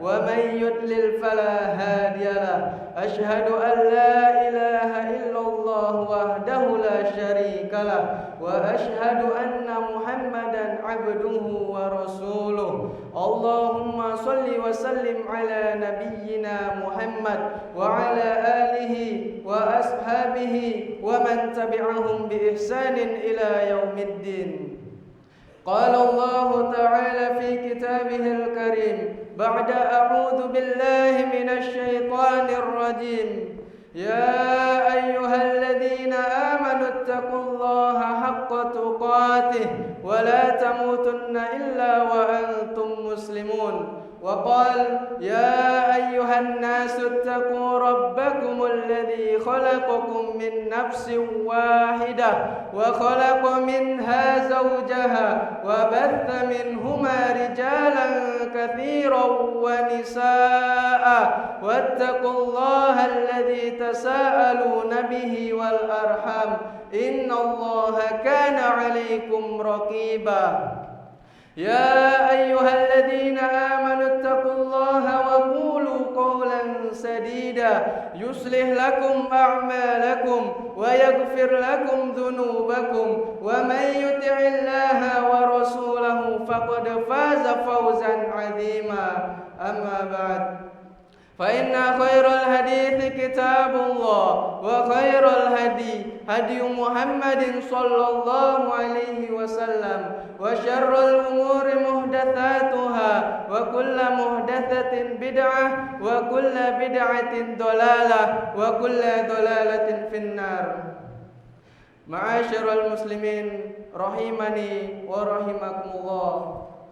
ومن يضلل فلا هادي له أشهد أن لا إله إلا الله وحده لا شريك له وأشهد أن محمدا عبده ورسوله اللهم صل وسلم على نبينا محمد وعلى آله وأصحابه ومن تبعهم بإحسان إلى يوم الدين. قال الله تعالى في كتابه الكريم بعد أعوذ بالله من الشيطان الرجيم يا أيها الذين آمنوا اتقوا الله حق تقاته ولا تموتن إلا وأنتم مسلمون. وقال يا أيها الناس اتقوا ربكم الذي خلقكم من نفس واحدة وخلق منها زوجها وبث منهما رجالا كثيرا ونساء واتقوا الله الذي تساءلون به والأرحام إن الله كان عليكم رقيبا. يا أيها الذين آمنوا اتقوا الله وقولوا قولا سديدا يصلح لكم أعمالكم ويغفر لكم ذنوبكم ومن يطع الله ورسوله فقد فاز فوزا عظيما. أما بعد فإن خير الحديث كتاب الله وخير الهدي هدي محمد صلى الله عليه وسلم وشر الأمور محدثاتها وكل محدثة بدعة وكل بدعة ضلالة وكل ضلالة في النار. Ma'asyiral muslimin rahimani wa rahimakumullah.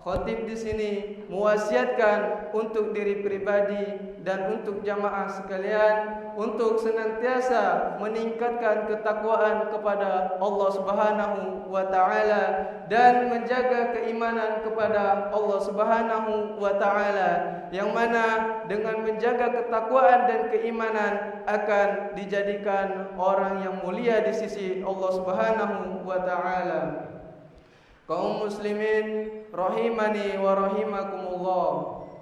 Khatib di sini mewasiatkan untuk diri pribadi dan untuk jamaah sekalian untuk senantiasa meningkatkan ketakwaan kepada Allah Subhanahu wa taala dan menjaga keimanan kepada Allah Subhanahu wa taala, yang mana dengan menjaga ketakwaan dan keimanan akan dijadikan orang yang mulia di sisi Allah Subhanahu wa taala. Kaum muslimin rahimani wa rahimakumullah.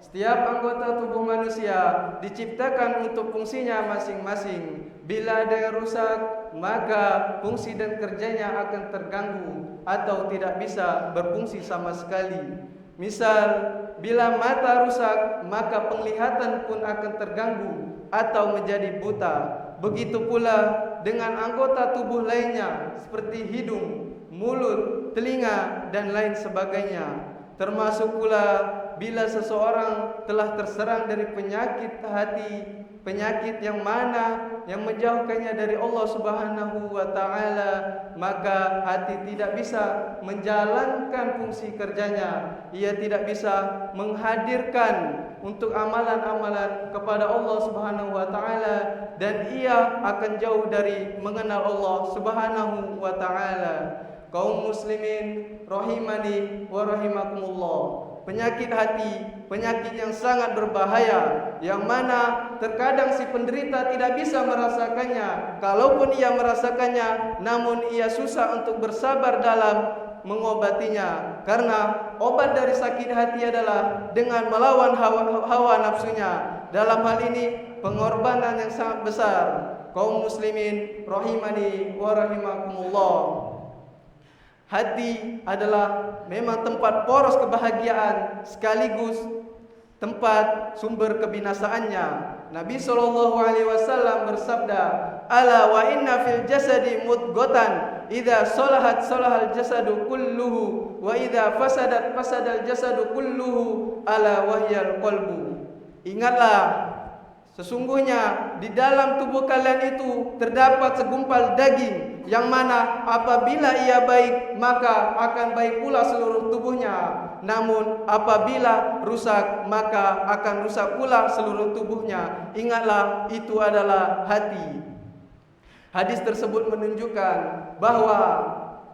Setiap anggota tubuh manusia diciptakan untuk fungsinya masing-masing. Bila ada yang rusak, maka fungsi dan kerjanya akan terganggu atau tidak bisa berfungsi sama sekali. Misal, bila mata rusak, maka penglihatan pun akan terganggu atau menjadi buta. Begitu pula dengan anggota tubuh lainnya seperti hidung, mulut, telinga, dan lain sebagainya. Termasuk pula bila seseorang telah terserang dari penyakit hati, penyakit yang mana yang menjauhkannya dari Allah Subhanahu wa taala, maka hati tidak bisa menjalankan fungsi kerjanya. Ia tidak bisa menghadirkan untuk amalan-amalan kepada Allah Subhanahu wa taala, dan ia akan jauh dari mengenal Allah Subhanahu wa taala. Kaum muslimin rahimani wa rahimakumullah. Penyakit hati, penyakit yang sangat berbahaya, yang mana terkadang si penderita tidak bisa merasakannya. Kalaupun ia merasakannya, namun ia susah untuk bersabar dalam mengobatinya, karena obat dari sakit hati adalah dengan melawan hawa nafsunya. Dalam hal ini pengorbanan yang sangat besar. Kaum muslimin rahimani wa rahimakumullah. Hati adalah memang tempat poros kebahagiaan sekaligus tempat sumber kebinasaannya. Nabi SAW bersabda, "Ala wa inna fil jasadi mudghatan, idza salahat salahal jasadu kulluhu, wa idza fasadat fasadal jasadu kulluhu, ala wahyal qalbu." Ingatlah, sesungguhnya di dalam tubuh kalian itu terdapat segumpal daging, yang mana apabila ia baik, maka akan baik pula seluruh tubuhnya. Namun apabila rusak, maka akan rusak pula seluruh tubuhnya. Ingatlah, itu adalah hati. Hadis tersebut menunjukkan bahwa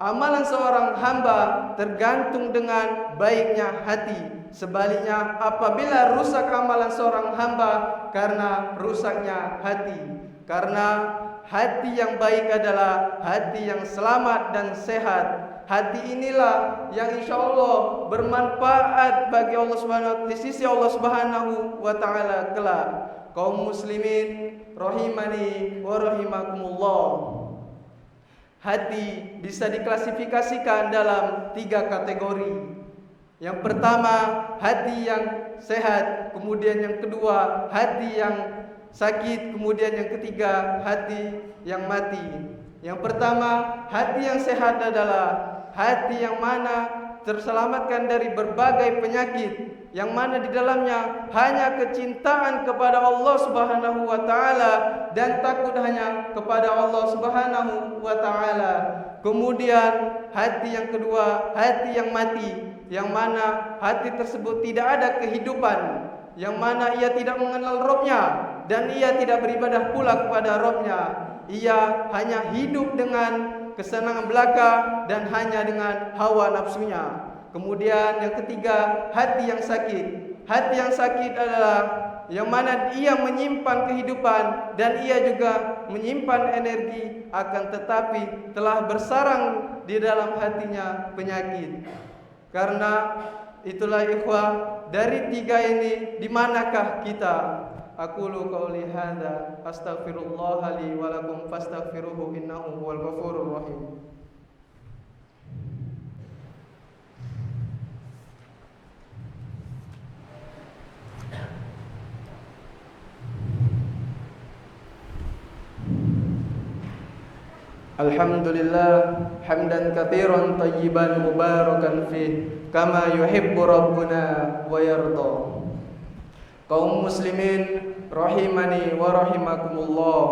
amalan seorang hamba tergantung dengan baiknya hati. Sebaliknya, apabila rusak amalan seorang hamba karena rusaknya hati. Karena hati yang baik adalah hati yang selamat dan sehat. Hati inilah yang insya Allah bermanfaat bagi Allah Subhanahu di sisi Allah Subhanahu wa taala kelak. Kaum muslimin rahimani wa rahimakumullah. Hati bisa diklasifikasikan dalam 3 kategori. Yang pertama, hati yang sehat, kemudian yang kedua, hati yang sakit, kemudian yang ketiga, hati yang mati. Yang pertama, hati yang sehat adalah hati yang mana terselamatkan dari berbagai penyakit, yang mana di dalamnya hanya kecintaan kepada Allah Subhanahu wa taala dan takut hanya kepada Allah Subhanahu wa taala. Kemudian hati yang kedua, hati yang mati, yang mana hati tersebut tidak ada kehidupan, yang mana ia tidak mengenal Rabb-Nya dan ia tidak beribadah pula kepada Rabb-Nya. Ia hanya hidup dengan kesenangan belaka dan hanya dengan hawa nafsunya. Kemudian yang ketiga, hati yang sakit. Hati yang sakit adalah yang mana ia menyimpan kehidupan dan ia juga menyimpan energi, akan tetapi telah bersarang di dalam hatinya penyakit. Karena itulah ikhwah, dari 3 ini di manakah kita? Aqulu qauli hadza astaghfirullah li wa lakum fastaghfiruhu innahu huwal ghafurur rahim. Alhamdulillah hamdan katsiran tayyiban mubarakan fih kama yuhibbu rabbuna wa yarda. Kaum muslimin rahimani wa rahimakumullah.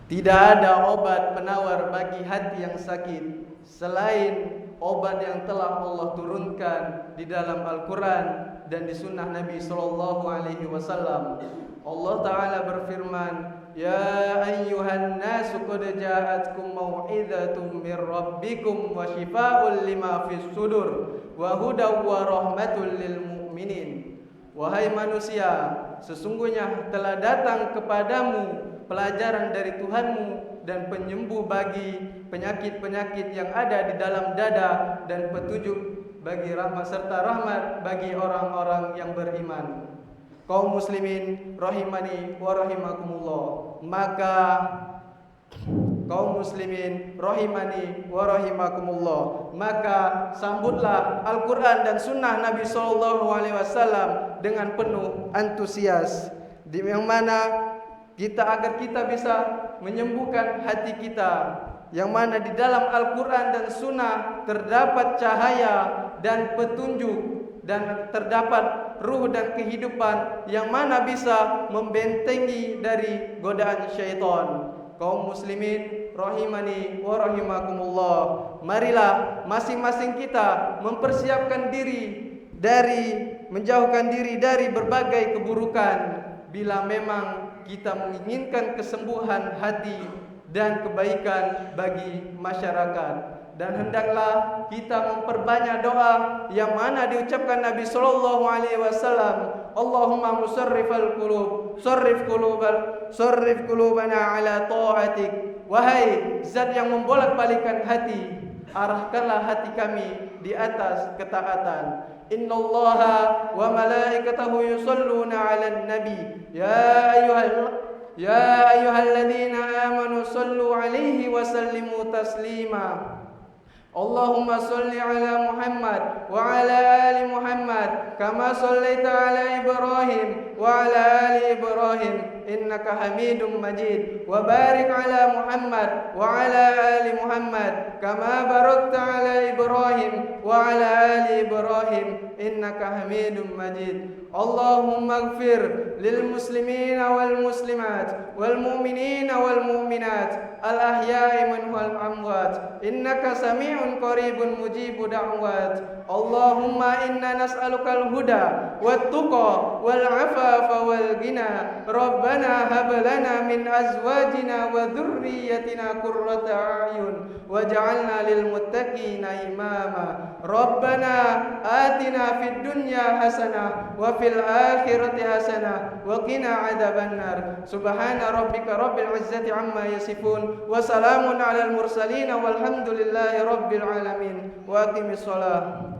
Tidak ada obat penawar bagi hati yang sakit selain obat yang telah Allah turunkan di dalam Al-Quran dan di sunnah Nabi sallallahu alaihi wasallam. Allah Ta'ala berfirman, Ya ayyuhan nasu qad ja'atkum mau'izatun min rabbikum wa shifaa'un lima fis sudur wa hudaw wa rahmatul lil mu'minin. Wahai manusia, sesungguhnya telah datang kepadamu pelajaran dari Tuhanmu dan penyembuh bagi penyakit-penyakit yang ada di dalam dada dan petunjuk bagi rahmat serta rahmat bagi orang-orang yang beriman. Kaum muslimin rahimani wa rahimakumullah. Maka kaum muslimin rahimani wa rahimakumullah, maka sambutlah Al-Quran dan sunnah Nabi SAW dengan penuh antusias, di yang mana agar kita bisa menyembuhkan hati kita, yang mana di dalam Al-Quran dan sunnah terdapat cahaya dan petunjuk dan terdapat ruh dan kehidupan yang mana bisa membentengi dari godaan syaitan. Kaum muslimin rahimani wa rahimakumullah, marilah masing-masing kita mempersiapkan diri dari menjauhkan diri dari berbagai keburukan bila memang kita menginginkan kesembuhan hati dan kebaikan bagi masyarakat. Dan hendaklah kita memperbanyak doa yang mana diucapkan Nabi sallallahu alaihi wasallam, Allahumma musarrifal qulub, sarrif qulubana ala ta'atik. Wahai zat yang membolak-balikkan hati, arahkanlah hati kami di atas ketaatan. Innallaha wa malaikatahu yusalluna 'alan nabi ya ayyuhalladzina amanu sallu 'alaihi wa sallimu taslima. Allahumma salli ala Muhammad wa ala ali Muhammad kama sallaita ala Ibrahim wa ala ali Ibrahim innaka Hamidum Majid, wa barik ala Muhammad wa ala ali Muhammad kama barakta ala Ibrahim wa ala ali Ibrahim innaka Hamidum Majid. Allahumma ighfir lil muslimina wal muslimat wal mu'minina wal mu'minat al ahya'i minhum wal amwat innaka sami'un qaribun mujibu da'wat. Allahumma inna nas'alukal huda wat tuqa wal afafa wal ghina. Rabbana hab lana min azwajina wa dhurriyyatina qurrata a'yun waj'alna lil muttaqina imama. Rabbana atina fid dunya hasanah wa fil akhirati hasanah wa qina adzabannar. Subhana rabbika rabbil izzati amma yasifun wa salamun alal mursalin walhamdulillahi rabbil alamin. Wa aqimis shalah.